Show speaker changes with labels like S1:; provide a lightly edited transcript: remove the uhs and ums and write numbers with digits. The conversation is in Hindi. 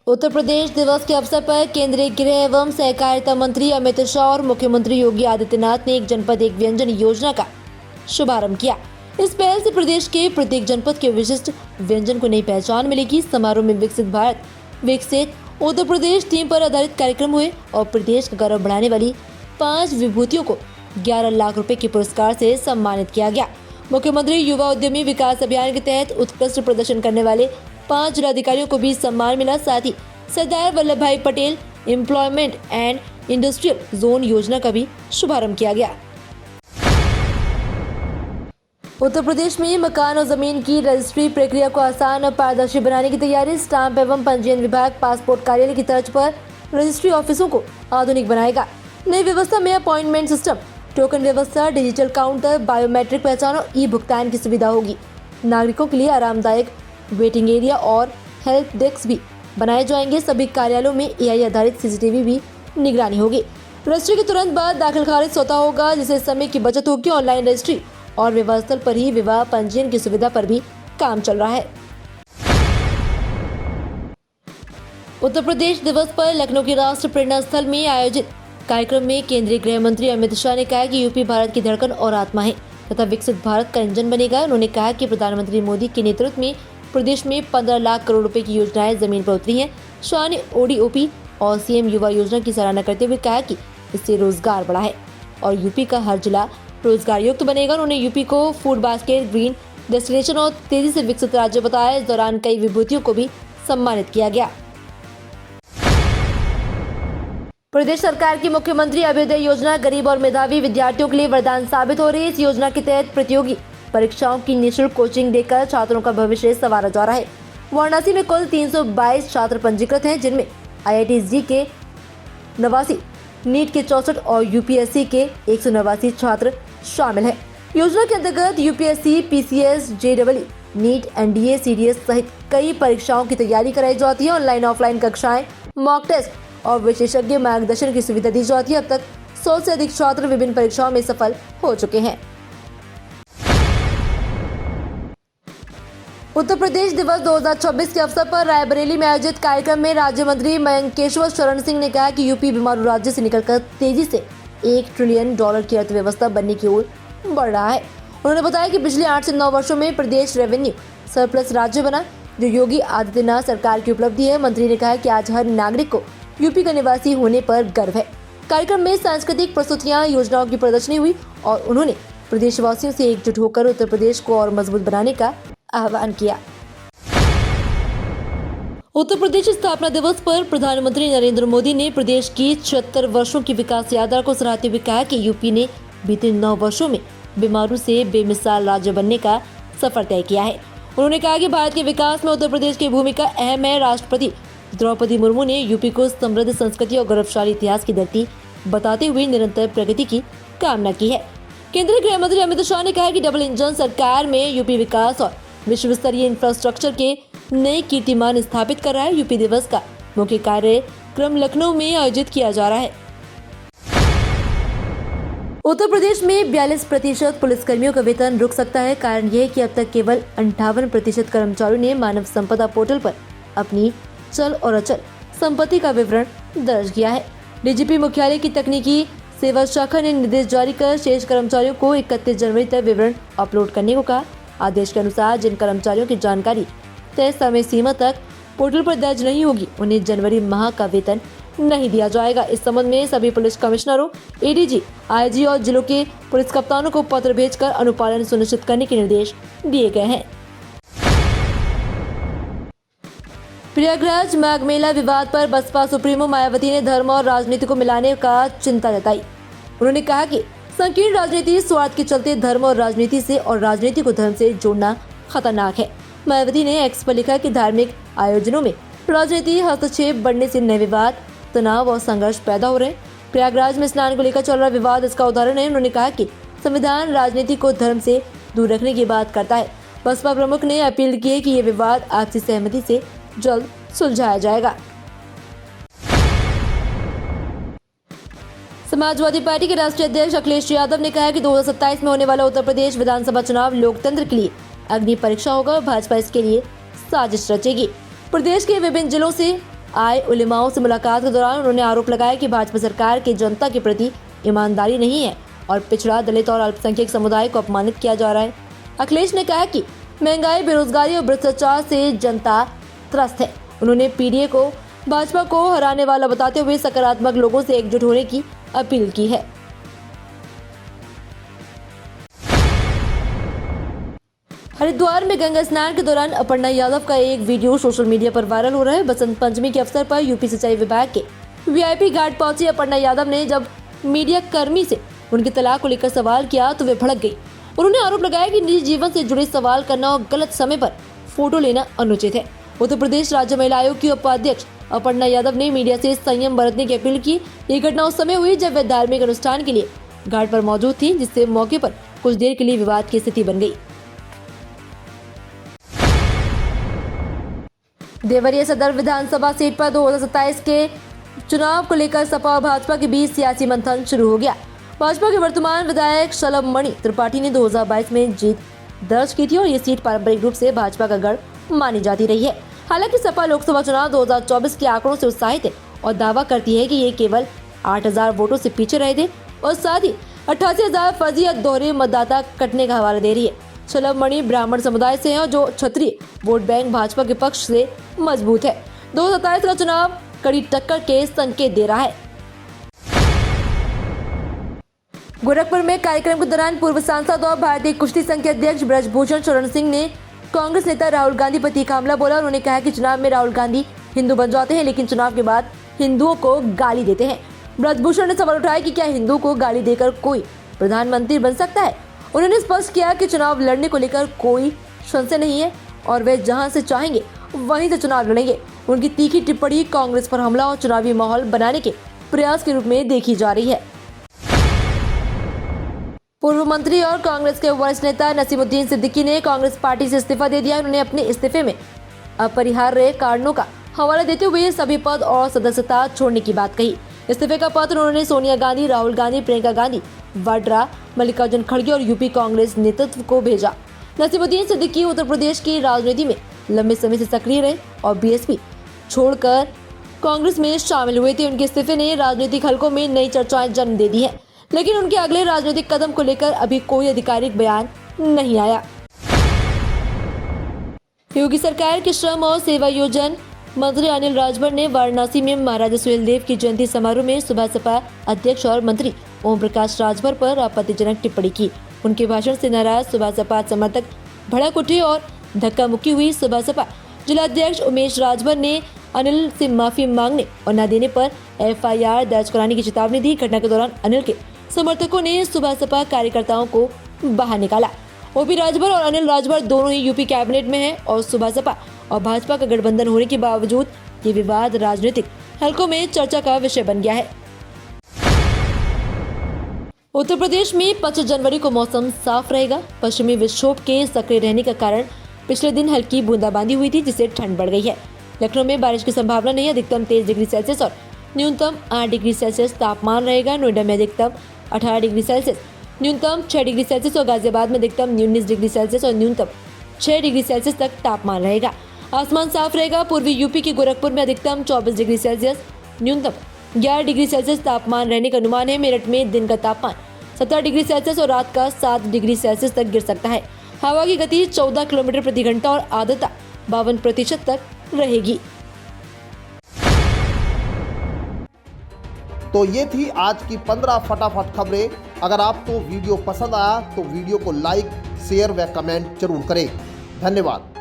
S1: उत्तर प्रदेश दिवस के अवसर पर केंद्रीय गृह एवं सहकारिता मंत्री अमित शाह और मुख्यमंत्री योगी आदित्यनाथ ने एक जनपद एक व्यंजन योजना का शुभारंभ किया। इस पहल से प्रदेश के प्रत्येक जनपद के विशिष्ट व्यंजन को नई पहचान मिलेगी। समारोह में विकसित भारत विकसित उत्तर प्रदेश थीम पर आधारित कार्यक्रम हुए और प्रदेश का गौरव बढ़ाने वाली 5 विभूतियों को 11 लाख रुपए के पुरस्कार से सम्मानित किया गया। मुख्यमंत्री युवा उद्यमी विकास अभियान के तहत उत्कृष्ट प्रदर्शन करने वाले 5 जिलाधिकारियों को भी सम्मान मिला। साथ ही सरदार वल्लभ भाई Patel employment and industrial zone योजना का भी शुभारंभ किया गया। उत्तर प्रदेश में मकान और जमीन की रजिस्ट्री प्रक्रिया को आसान और पारदर्शी बनाने की तैयारी। स्टाम्प एवं पंजीयन विभाग पासपोर्ट कार्यालय की तर्ज पर रजिस्ट्री ऑफिसों को आधुनिक बनाएगा। नई व्यवस्था में अपॉइंटमेंट सिस्टम, टोकन व्यवस्था, डिजिटल काउंटर, बायोमेट्रिक पहचान और ई भुगतान की सुविधा होगी। नागरिकों के लिए आरामदायक वेटिंग एरिया और हेल्प डेस्क भी बनाए जाएंगे। सभी कार्यालयों में एआई आधारित सीसीटीवी भी निगरानी होगी। रजिस्ट्री के तुरंत बाद दाखिल खारिज स्वतः होगा, जिससे समय की बचत होगी। ऑनलाइन रजिस्ट्री और विवाह स्थल पर ही विवाह पंजीयन की सुविधा पर भी काम चल रहा है। उत्तर प्रदेश दिवस पर लखनऊ के राष्ट्रीय प्रेरणा स्थल में आयोजित कार्यक्रम में केंद्रीय गृह मंत्री अमित शाह ने कहा कि यूपी भारत की धड़कन और आत्मा है तथा विकसित भारत का इंजन बनेगा। उन्होंने कहा कि प्रधानमंत्री मोदी के नेतृत्व में प्रदेश में 15 लाख करोड़ रुपए की योजनाएं जमीन पर उतरी हैं। शाह ने ओडीओपी और सीएम युवा योजना की सराहना करते हुए कहा कि इससे रोजगार बढ़ा है और यूपी का हर जिला रोजगार युक्त बनेगा। उन्होंने यूपी को फूड बास्केट, ग्रीन डेस्टिनेशन और तेजी से विकसित राज्य बताया। इस दौरान कई विभूतियों को भी सम्मानित किया गया। प्रदेश सरकार की मुख्यमंत्री अभ्युदय योजना गरीब और मेधावी विद्यार्थियों के लिए वरदान साबित हो रही है। इस योजना के तहत प्रतियोगी परीक्षाओं की निःशुल्क कोचिंग देकर छात्रों का भविष्य संवारा जा रहा है। वाराणसी में कुल 322 छात्र पंजीकृत हैं, जिनमें IIT के 89, नीट के 64 और यूपीएससी के 189 छात्र शामिल हैं। योजना के अंतर्गत UPSC, PCS, JEE, NEET, NDA, CDS सहित कई परीक्षाओं की तैयारी कराई जाती है। ऑनलाइन ऑफलाइन कक्षाएं, मॉक टेस्ट और विशेषज्ञ मार्गदर्शन की सुविधा दी जाती है। अब तक 100 से अधिक छात्र विभिन्न परीक्षाओं में सफल हो चुके हैं। उत्तर प्रदेश दिवस 2026 के अवसर पर रायबरेली में आयोजित कार्यक्रम में राज्य मंत्री मयंकेश्वर शरण सिंह ने कहा कि यूपी बीमारू राज्य से निकलकर तेजी से $1 ट्रिलियन की अर्थव्यवस्था बनने की ओर बढ़ रहा है। उन्होंने बताया कि पिछले 8 से 9 वर्षों में प्रदेश रेवेन्यू सरप्लस राज्य बना, जो योगी आदित्यनाथ सरकार की उपलब्धि है। मंत्री ने कहा कि आज हर नागरिक को यूपी का निवासी होने पर गर्व है। कार्यक्रम में सांस्कृतिक प्रस्तुतियां, योजनाओं की प्रदर्शनी हुई और उन्होंने प्रदेशवासियों से एकजुट होकर उत्तर प्रदेश को और मजबूत बनाने का आह्वान किया। उत्तर प्रदेश स्थापना दिवस पर प्रधानमंत्री नरेंद्र मोदी ने प्रदेश की 76 वर्षों की विकास यात्रा को सराहते हुए कहा कि यूपी ने बीते 9 वर्षों में बीमारू से बेमिसाल राज्य बनने का सफर तय किया है। उन्होंने कहा कि भारत के विकास में उत्तर प्रदेश की भूमिका अहम है। राष्ट्रपति द्रौपदी मुर्मू ने यूपी को समृद्ध संस्कृति और गौरवशाली इतिहास की धरती बताते हुए निरंतर प्रगति की कामना की है। केंद्रीय गृह मंत्री अमित शाह ने कहा कि डबल इंजन सरकार में यूपी विकास और विश्व स्तरीय इंफ्रास्ट्रक्चर के नए कीर्तिमान स्थापित कर रहा है। यूपी दिवस का मुख्य कार्यक्रम लखनऊ में आयोजित किया जा रहा है। उत्तर प्रदेश में 42% पुलिसकर्मियों का वेतन रुक सकता है। कारण यह है कि अब तक केवल 58% कर्मचारियों ने मानव संपदा पोर्टल पर अपनी चल और अचल संपत्ति का विवरण दर्ज किया है। डीजीपी मुख्यालय की तकनीकी सेवा शाखा ने निर्देश जारी कर शेष कर्मचारियों को 31 जनवरी तक विवरण अपलोड करने को कहा। आदेश के अनुसार जिन कर्मचारियों की जानकारी तय समय सीमा तक पोर्टल पर दर्ज नहीं होगी, उन्हें जनवरी माह का वेतन नहीं दिया जाएगा। इस संबंध में सभी पुलिस कमिश्नरों, ADG, IG और जिलों के पुलिस कप्तानों को पत्र भेजकर अनुपालन सुनिश्चित करने के निर्देश दिए गए हैं। प्रयागराज माघ मेला विवाद पर बसपा सुप्रीमो मायावती ने धर्म और राजनीति को मिलाने का चिंता जताई। उन्होंने कहा कि संकीर्ण राजनीति स्वार्थ के चलते धर्म और राजनीति से और राजनीति को धर्म से जोड़ना खतरनाक है। मायावती ने एक्स पर लिखा कि धार्मिक आयोजनों में राजनीति हस्तक्षेप बढ़ने से नए विवाद, तनाव और संघर्ष पैदा हो रहे हैं। प्रयागराज में स्नान को लेकर चल रहा विवाद इसका उदाहरण है। उन्होंने कहा कि संविधान राजनीति को धर्म से दूर रखने की बात करता है। बसपा प्रमुख ने अपील की है कि ये विवाद आपसी सहमति से जल्द सुलझाया जाएगा। समाजवादी पार्टी के राष्ट्रीय अध्यक्ष अखिलेश यादव ने कहा कि 2027 में होने वाला उत्तर प्रदेश विधानसभा चुनाव लोकतंत्र के लिए अग्नि परीक्षा होगा और भाजपा इसके लिए साजिश रचेगी। प्रदेश के विभिन्न जिलों से आए उलेमाओं से मुलाकात के दौरान उन्होंने आरोप लगाया कि भाजपा सरकार की जनता के प्रति ईमानदारी नहीं है और पिछड़ा, दलित और अल्पसंख्यक समुदाय को अपमानित किया जा रहा है। अखिलेश ने कहा कि महंगाई, बेरोजगारी और भ्रष्टाचार से जनता त्रस्त है। उन्होंने पीडीए को भाजपा को हराने वाला बताते हुए सकारात्मक लोगों से एकजुट होने की अपील की है। हरिद्वार में गंगा स्नान के दौरान अपर्णा यादव का एक वीडियो सोशल मीडिया पर वायरल हो रहा है। बसंत पंचमी के अवसर पर यूपी सिंचाई विभाग के वीआईपी घाट पहुंची अपर्णा यादव ने जब मीडिया कर्मी से उनके तलाक को लेकर सवाल किया तो वे भड़क गई। उन्होंने आरोप लगाया कि निजी जीवन से जुड़े सवाल करना और गलत समय पर फोटो लेना अनुचित है। उत्तर प्रदेश राज्य महिला आयोग की उपाध्यक्ष अपर्णा यादव ने मीडिया से संयम बरतने की अपील की। ये घटना उस समय हुई जब वे धार्मिक अनुष्ठान के लिए घाट पर मौजूद थी, जिससे मौके पर कुछ देर के लिए विवाद की स्थिति बन गई। देवरिया सदर विधानसभा सीट पर 2027 के चुनाव को लेकर सपा और भाजपा के बीच सियासी मंथन शुरू हो गया। भाजपा के वर्तमान विधायक शलभ मणि त्रिपाठी ने 2022 में जीत दर्ज की थी और ये सीट पारंपरिक रूप से भाजपा का गढ़ मानी जाती रही है। हालांकि सपा लोकसभा चुनाव 2024 के आंकड़ों से उत्साहित है और दावा करती है कि ये केवल 8,000 वोटों से पीछे रहे थे और साथ ही 88,000 फर्जी या दोहरे मतदाता कटने का हवाला दे रही है। शलभ मणि ब्राह्मण समुदाय से हैं जो क्षत्रिय वोट बैंक भाजपा के पक्ष से मजबूत है। 2027 का चुनाव कड़ी टक्कर के संकेत दे रहा है। गोरखपुर में कार्यक्रम के दौरान पूर्व सांसद और भारतीय कुश्ती संघ के अध्यक्ष ब्रजभूषण शरण सिंह ने कांग्रेस नेता राहुल गांधी पर तीखा हमला बोला। उन्होंने कहा कि चुनाव में राहुल गांधी हिंदू बन जाते हैं, लेकिन चुनाव के बाद हिंदुओं को गाली देते हैं। ब्रजभूषण ने सवाल उठाया कि क्या हिंदुओं को गाली देकर कोई प्रधानमंत्री बन सकता है। उन्होंने स्पष्ट किया कि चुनाव लड़ने को लेकर कोई संशय नहीं है और वे जहां से चाहेंगे वहीं से चुनाव लड़ेंगे। उनकी तीखी टिप्पणी कांग्रेस पर हमला और चुनावी माहौल बनाने के प्रयास के रूप में देखी जा रही है। पूर्व मंत्री और कांग्रेस के वरिष्ठ नेता नसीमुद्दीन सिद्दीकी ने कांग्रेस पार्टी से इस्तीफा दे दिया। उन्होंने अपने इस्तीफे में अपरिहार्य कारणों का हवाला देते हुए सभी पद और सदस्यता छोड़ने की बात कही। इस्तीफे का पत्र उन्होंने सोनिया गांधी, राहुल गांधी, प्रियंका गांधी वाड्रा, मल्लिकार्जुन खड़गे और यूपी कांग्रेस नेतृत्व को भेजा। नसीमुद्दीन सिद्दीकी उत्तर प्रदेश की राजनीति में लंबे समय से सक्रिय रहे और बीएसपी छोड़कर कांग्रेस में शामिल हुए थे। उनके इस्तीफे ने राजनीतिक हलकों में नई चर्चाएं जन्म दे दी है, लेकिन उनके अगले राजनीतिक कदम को लेकर अभी कोई आधिकारिक बयान नहीं आया। योगी सरकार के श्रम और सेवा योजन मंत्री अनिल राजभर ने वाराणसी में महाराजा सुहेलदेव की जयंती समारोह में सुबह सपा अध्यक्ष और मंत्री ओम प्रकाश राजभर पर आपत्तिजनक टिप्पणी की। उनके भाषण से नाराज सुबह सपा समर्थक भड़क उठे और धक्का मुक्की हुई। सुबह सपा जिलाध्यक्ष उमेश राजभर ने अनिल से माफी मांगने और न देने पर एफआईआर दर्ज कराने की चेतावनी दी। घटना के दौरान अनिल के समर्थकों ने सुबह सपा कार्यकर्ताओं को बाहर निकाला। ओपी राजभर और अनिल राजभर दोनों ही यूपी कैबिनेट में हैं और सुबह सपा और भाजपा का गठबंधन होने के बावजूद ये विवाद राजनीतिक हलकों में चर्चा का विषय बन गया है। उत्तर प्रदेश में 25 जनवरी को मौसम साफ रहेगा। पश्चिमी विक्षोभ के सक्रिय रहने का कारण पिछले दिन हल्की बूंदाबांदी हुई थी, जिससे ठंड बढ़ गई है। लखनऊ में बारिश की संभावना नहीं है। अधिकतम 23 डिग्री सेल्सियस और न्यूनतम 8 डिग्री सेल्सियस तापमान रहेगा। नोएडा में अधिकतम 18 डिग्री सेल्सियस, न्यूनतम 6 डिग्री सेल्सियस और गाजियाबाद में अधिकतम 19 डिग्री सेल्सियस और न्यूनतम 6 डिग्री सेल्सियस तक तापमान रहेगा। आसमान साफ रहेगा। पूर्वी यूपी के गोरखपुर में अधिकतम 24 डिग्री सेल्सियस, न्यूनतम 11 डिग्री सेल्सियस तापमान रहने का अनुमान है। मेरठ में दिन का तापमान 17 डिग्री सेल्सियस और रात का 7 डिग्री सेल्सियस तक गिर सकता है। हवा की गति 14 किलोमीटर प्रति घंटा और आर्द्रता 52% तक रहेगी।
S2: तो ये थी आज की 15 फटाफट खबरें। अगर आपको वीडियो पसंद आया तो वीडियो को लाइक, शेयर व कमेंट जरूर करें। धन्यवाद।